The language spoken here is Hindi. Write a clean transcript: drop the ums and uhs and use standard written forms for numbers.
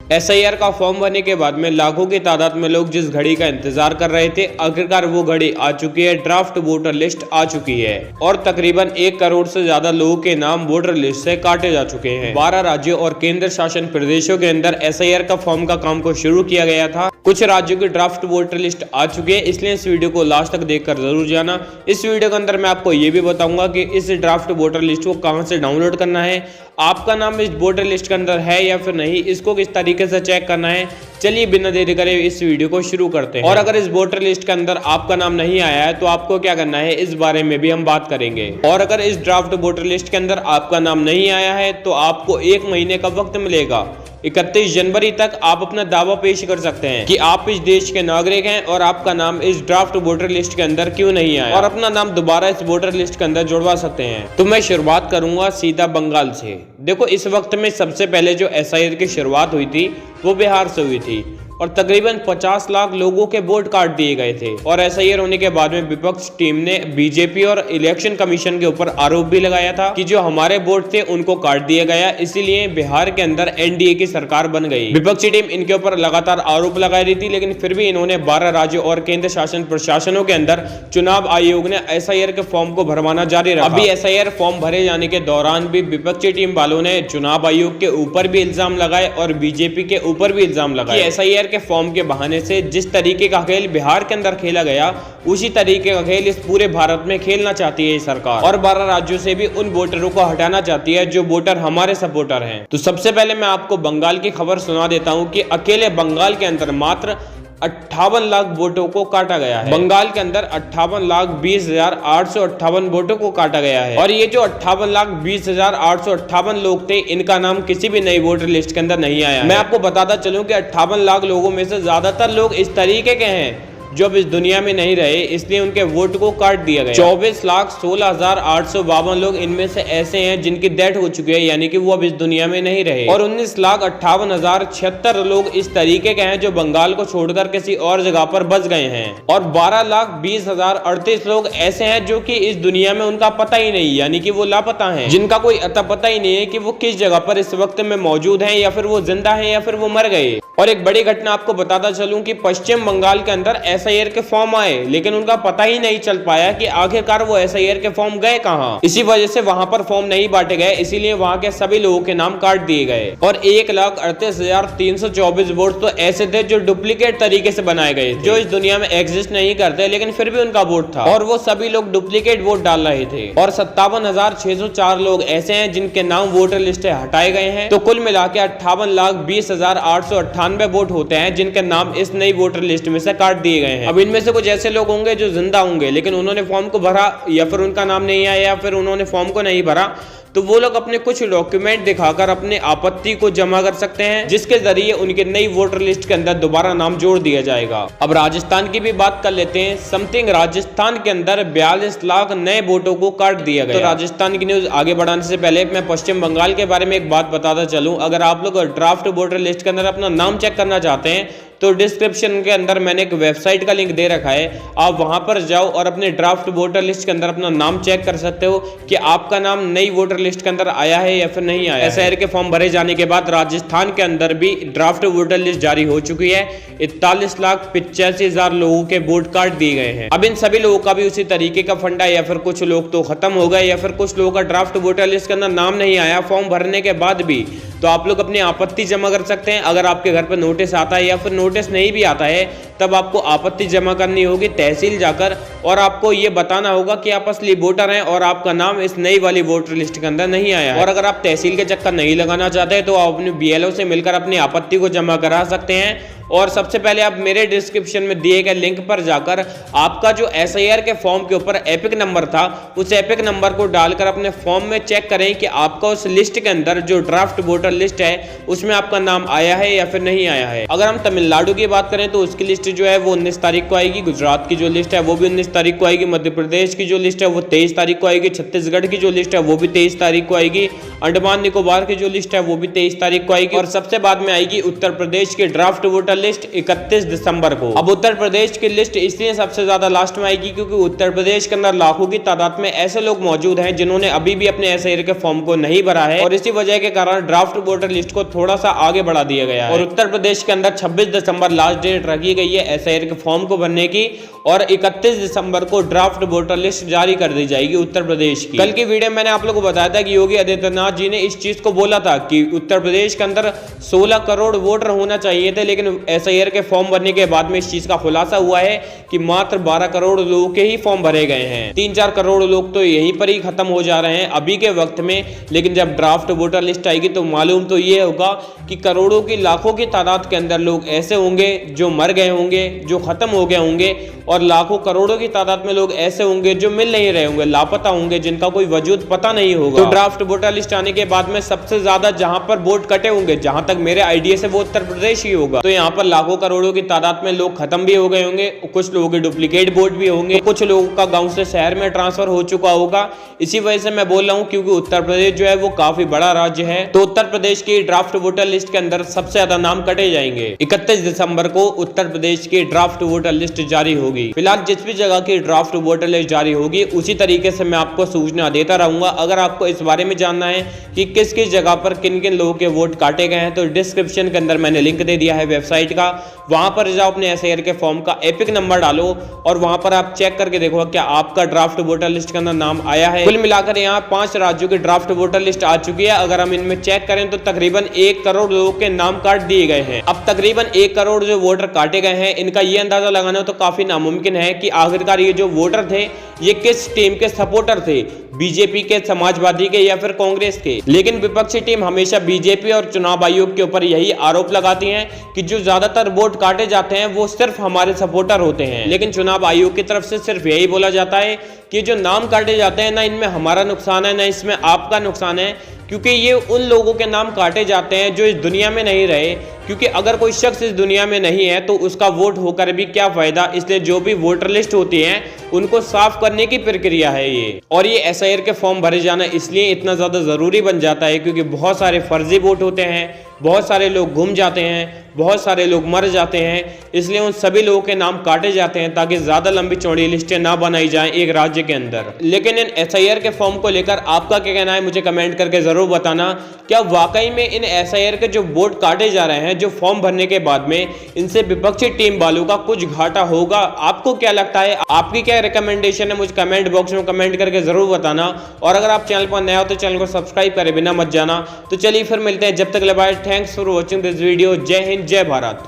एसआईआर का फॉर्म भरने के बाद में लाखों की तादाद में लोग जिस घड़ी का इंतजार कर रहे थे, आखिरकार वो घड़ी आ चुकी है। ड्राफ्ट वोटर लिस्ट आ चुकी है और तकरीबन 1 करोड़ से ज्यादा लोगों के नाम वोटर लिस्ट से काटे जा चुके हैं। 12 राज्यों और केंद्र शासित प्रदेशों के अंदर एसआईआर का फॉर्म का काम को शुरू किया गया था। कुछ राज्यों की ड्राफ्ट वोटर लिस्ट आ चुकी है, इसलिए इस वीडियो को लास्ट तक देखकर जरूर जाना। इस वीडियो के अंदर मैं आपको ये भी बताऊंगा कि इस ड्राफ्ट वोटर लिस्ट को कहां से डाउनलोड करना है, आपका नाम इस वोटर लिस्ट के अंदर है या फिर नहीं, इसको किस तरीके से चेक करना है। चलिए बिना देरी करे इस वीडियो को शुरू करते हैं। और अगर इस वोटर लिस्ट के अंदर आपका नाम नहीं आया है तो आपको क्या करना है, इस बारे में भी हम बात करेंगे। और अगर इस ड्राफ्ट वोटर लिस्ट के अंदर आपका नाम नहीं आया है तो आपको 1 महीने का वक्त मिलेगा। 31 जनवरी तक आप अपना दावा पेश कर सकते हैं कि आप इस देश के नागरिक हैं और आपका नाम इस ड्राफ्ट वोटर लिस्ट के अंदर क्यों नहीं आया, और अपना नाम दोबारा इस वोटर लिस्ट के अंदर जुड़वा सकते हैं। तो मैं शुरुआत करूंगा सीधा बंगाल से। देखो, इस वक्त में सबसे पहले जो एसआईआर की शुरुआत हुई थी वो बिहार से हुई थी और तकरीबन 50 लाख लोगों के वोट काट दिए गए थे। और एसआईआर होने के बाद में विपक्ष टीम ने बीजेपी और इलेक्शन कमीशन के ऊपर आरोप भी लगाया था कि जो हमारे वोट थे उनको काट दिया गया, इसीलिए बिहार के अंदर एनडीए की सरकार बन गई। विपक्षी टीम इनके ऊपर लगातार आरोप लगा रही थी, लेकिन फिर भी इन्होंने 12 राज्यों और केंद्र शासन प्रशासनों के अंदर चुनाव आयोग ने एसआईआर के फॉर्म को भरवाना जारी रखा। अभी एसआईआर फॉर्म भरे जाने के दौरान भी विपक्षी टीम वालों ने चुनाव आयोग के ऊपर भी इल्जाम लगाए और बीजेपी के ऊपर भी इल्जाम लगाए। एसआईआर के फॉर्म के बहाने से जिस तरीके का खेल बिहार के अंदर खेला गया, उसी तरीके का खेल इस पूरे भारत में खेलना चाहती है सरकार, और 12 राज्यों से भी उन वोटरों को हटाना चाहती है जो वोटर हमारे सपोर्टर हैं। तो सबसे पहले मैं आपको बंगाल की खबर सुना देता हूं कि अकेले बंगाल के अंदर मात्र 58 लाख वोटों को काटा गया है। बंगाल के अंदर 58,20,858 वोटों को काटा गया है। और ये जो 58,20,858 लोग थे, इनका नाम किसी भी नई वोटर लिस्ट के अंदर नहीं आया। मैं आपको बताता चलूं कि 58 लाख लोगों में से ज्यादातर लोग इस तरीके के हैं जो अब इस दुनिया में नहीं रहे, इसलिए उनके वोट को काट दिया गया। 24,16,852 लोग इनमें से ऐसे हैं जिनकी डेथ हो चुकी है, यानी कि वो अब इस दुनिया में नहीं रहे। और 19,58,076 लोग इस तरीके के हैं जो बंगाल को छोड़कर किसी और जगह पर बस गए हैं। और 12,20,038 लोग ऐसे हैं जो कि इस दुनिया में उनका पता ही नहीं, यानी कि वो लापता हैं, जिनका कोई अता पता ही नहीं है कि वो किस जगह पर इस वक्त में मौजूद हैं, या फिर वो जिंदा है या फिर वो मर गए। और एक बड़ी घटना आपको बताता चलूं कि पश्चिम बंगाल के अंदर एसआईआर के फॉर्म आए, लेकिन उनका पता ही नहीं चल पाया कि आखिरकार वो एसआईआर के फॉर्म गए कहां। इसी वजह से वहां पर फॉर्म नहीं बांटे गए, इसीलिए वहां के सभी लोगों के नाम काट दिए गए। और 1,38,324 वोट तो ऐसे थे जो डुप्लीकेट तरीके से बनाए गए थे, जो इस दुनिया में एग्जिस्ट नहीं करते, लेकिन फिर भी उनका वोट था और वो सभी लोग डुप्लीकेट वोट डाल रहे थे। और 57,604 लोग ऐसे हैं जिनके नाम वोटर लिस्ट से हटाए गए हैं। तो कुल मिला के 58,20,898 वोट होते हैं जिनके नाम इस नई वोटर लिस्ट में से काट दिए गए हैं। अब इनमें से कुछ ऐसे लोग होंगे जो जिंदा होंगे, लेकिन उन्होंने फॉर्म को भरा या फिर उनका नाम नहीं आया या फिर उन्होंने फॉर्म को नहीं भरा, तो वो लोग अपने कुछ डॉक्यूमेंट दिखाकर अपने आपत्ति को जमा कर सकते हैं, जिसके जरिए उनके नई वोटर लिस्ट के अंदर दोबारा नाम जोड़ दिया जाएगा। अब राजस्थान की भी बात कर लेते हैं। समथिंग राजस्थान के अंदर 42 लाख नए वोटों को काट दिया गया। तो राजस्थान की न्यूज आगे बढ़ाने से पहले मैं पश्चिम बंगाल के बारे में एक बात बताता चलूं। अगर आप लोग ड्राफ्ट वोटर लिस्ट के अंदर अपना नाम चेक करना चाहते हैं तो डिस्क्रिप्शन के अंदर मैंने एक वेबसाइट का लिंक दे रखा है, आप वहां पर जाओ और अपने ड्राफ्ट वोटर लिस्ट के अंदर अपना नाम चेक कर सकते हो कि आपका नाम नई वोटर लिस्ट के अंदर आया है या फिर नहीं आया। एसआईआर के फॉर्म भरे जाने के बाद राजस्थान के अंदर भी ड्राफ्ट वोटर लिस्ट जारी हो चुकी है। 41,85,000 लोगों के वोट काट दिए गए हैं। अब इन सभी लोगों का भी उसी तरीके का फंडा, या फिर कुछ लोग तो खत्म हो गए या फिर कुछ लोगों का ड्राफ्ट वोटर लिस्ट के अंदर नाम नहीं आया फॉर्म भरने के बाद भी, तो आप लोग अपनी आपत्ति जमा कर सकते हैं। अगर आपके घर पर नोटिस आता है या फिर नोटिस नहीं भी आता है, तब आपको आपत्ति जमा करनी होगी तहसील जाकर, और आपको ये बताना होगा कि आप असली वोटर हैं और आपका नाम इस नई वाली वोटर लिस्ट के अंदर नहीं आया है। और अगर आप तहसील के चक्कर नहीं लगाना चाहते तो आप अपने बीएलओ से मिलकर अपनी आपत्ति को जमा करा सकते हैं। और सबसे पहले आप मेरे डिस्क्रिप्शन में दिए गए लिंक पर जाकर आपका जो एसआईआर के फॉर्म के ऊपर एपिक नंबर था, उस एपिक नंबर को डालकर अपने फॉर्म में चेक करें कि आपका उस लिस्ट के अंदर जो ड्राफ्ट वोटर लिस्ट है उसमें आपका नाम आया है या फिर नहीं आया है। अगर हम तमिलनाडु की बात करें तो उसकी लिस्ट जो है वो 19 तारीख को आएगी। गुजरात की जो लिस्ट है वो भी 19 तारीख को आएगी। मध्य प्रदेश की जो लिस्ट है वो 23 तारीख को आएगी। छत्तीसगढ़ की जो लिस्ट है वो भी 23 तारीख को आएगी। अंडमान निकोबार की जो लिस्ट है वो भी 23 तारीख को आएगी। और सबसे बाद में आएगी उत्तर प्रदेश की ड्राफ्ट वोटर लिस्ट 31 दिसंबर को। अब उत्तर प्रदेश की लिस्ट इसलिए सबसे ज्यादा लास्ट में आएगी क्योंकि उत्तर प्रदेश के अंदर लाखों की तादाद में ऐसे लोग मौजूद हैं जिन्होंने अभी भी अपने एसआईआर के फॉर्म को नहीं भरा है और इसी वजह के कारण ड्राफ्ट वोटर लिस्ट को थोड़ा सा आगे बढ़ा दिया गया है। और उत्तर प्रदेश के अंदर 26 दिसंबर लास्ट डेट रखी गई है एसआईआर के फॉर्म को भरने की और 31 दिसंबर को ड्राफ्ट वोटर लिस्ट जारी कर दी जाएगी उत्तर प्रदेश की। कल की वीडियो में मैंने आप लोगों को बताया था कि योगी आदित्यनाथ जी ने इस चीज को बोला था कि उत्तर प्रदेश के अंदर 16 करोड़ वोटर होना चाहिए थे, लेकिन एसआईआर के फॉर्म भरने के बाद में इस चीज का खुलासा हुआ है कि मात्र 12 करोड़ लोगों के ही फॉर्म भरे गए हैं। 3-4 करोड़ लोग तो यहीं पर ही खत्म हो जा रहे हैं अभी के वक्त में, लेकिन जब ड्राफ्ट वोटर लिस्ट आएगी तो मालूम तो ये होगा कि करोड़ों की लाखों की तादाद के अंदर लोग ऐसे होंगे जो मर गए होंगे, जो खत्म हो गए होंगे, और लाखों करोड़ों की तादाद में लोग ऐसे होंगे जो मिल नहीं रहे होंगे, लापता होंगे, जिनका कोई वजूद पता नहीं होगा। तो ड्राफ्ट वोटर लिस्ट आने के बाद में सबसे ज्यादा जहां पर वोट कटे होंगे, जहां तक मेरे आइडिया से वो उत्तर प्रदेश ही होगा। तो यहाँ पर लाखों करोड़ों की तादाद में लोग खत्म भी हो गए होंगे, कुछ लोगों के डुप्लीकेट वोट भी होंगे, तो कुछ लोगों का गाँव से शहर में ट्रांसफर हो चुका होगा। इसी वजह से मैं बोल रहा हूँ क्योंकि उत्तर प्रदेश जो है वो काफी बड़ा राज्य है, तो उत्तर प्रदेश की ड्राफ्ट वोटर लिस्ट के अंदर सबसे ज्यादा नाम कटे जाएंगे। 31 दिसंबर को उत्तर प्रदेश की ड्राफ्ट वोटर लिस्ट जारी होगी। फिलहाल जिस भी जगह की ड्राफ्ट वोटर लिस्ट जारी होगी उसी तरीके से मैं आपको सूचना देता रहूंगा। अगर आपको इस बारे में जानना है कि किस किस जगह पर किन किन लोगों के वोट काटे गए हैं तो डिस्क्रिप्शन के अंदर मैंने लिंक दे दिया है वेबसाइट का, वहां पर जाओ, अपने एसआईआर के फॉर्म का एपिक नंबर डालो और वहां पर आप चेक करके देखो क्या आपका ड्राफ्ट वोटर लिस्ट के अंदर नाम आया है। कुल मिलाकर यहाँ 5 राज्यों की ड्राफ्ट वोटर लिस्ट आ चुकी है। अगर हम इनमें चेक करें तो तकरीबन 1 करोड़ लोगों के नाम काट दिए गए हैं। अब तकरीबन 1 करोड़ जो वोटर काटे गए हैं, इनका ये अंदाजा लगाना तो काफी नामुमकिन है कि आखिरकार ये जो वोटर थे ये किस टीम के सपोर्टर थे, बीजेपी के, समाजवादी के या फिर कांग्रेस के। लेकिन विपक्षी टीम हमेशा बीजेपी और चुनाव आयोग के ऊपर यही आरोप लगाती हैं कि जो ज्यादातर वोट काटे जाते हैं वो सिर्फ हमारे सपोर्टर होते हैं। लेकिन चुनाव आयोग की तरफ से सिर्फ यही बोला जाता है कि जो नाम काटे जाते हैं ना इनमें हमारा नुकसान है ना इसमें आपका नुकसान है, क्योंकि ये उन लोगों के नाम काटे जाते हैं जो इस दुनिया में नहीं रहे। क्योंकि अगर कोई शख्स इस दुनिया में नहीं है तो उसका वोट होकर भी क्या फायदा, इसलिए जो भी वोटर लिस्ट होती है उनको साफ करने की प्रक्रिया है ये। और ये एसआईआर के फॉर्म भरे जाना इसलिए इतना ज्यादा जरूरी बन जाता है क्योंकि बहुत सारे फर्जी वोट होते हैं, बहुत सारे लोग गुम जाते हैं, बहुत सारे लोग मर जाते हैं, इसलिए उन सभी लोगों के नाम काटे जाते हैं ताकि ज्यादा लंबी चौड़ी लिस्टें ना बनाई जाएं एक राज्य के अंदर। लेकिन इन एसआईआर के फॉर्म को लेकर आपका क्या कहना है मुझे कमेंट करके जरूर बताना। क्या वाकई में इन एसआईआर के जो वोट काटे जा रहे हैं, जो फॉर्म भरने के बाद में, इनसे विपक्षी टीम वालों का कुछ घाटा होगा? आपको क्या लगता है, आपकी क्या रिकमेंडेशन है, मुझे कमेंट बॉक्स में कमेंट करके जरूर बताना। और अगर आप चैनल पर नए हो तो चैनल को सब्सक्राइब करे बिना मत जाना। तो चलिए फिर मिलते हैं, जब तक के लिए bye. Thanks for watching this video. जय हिंद, जय भारत।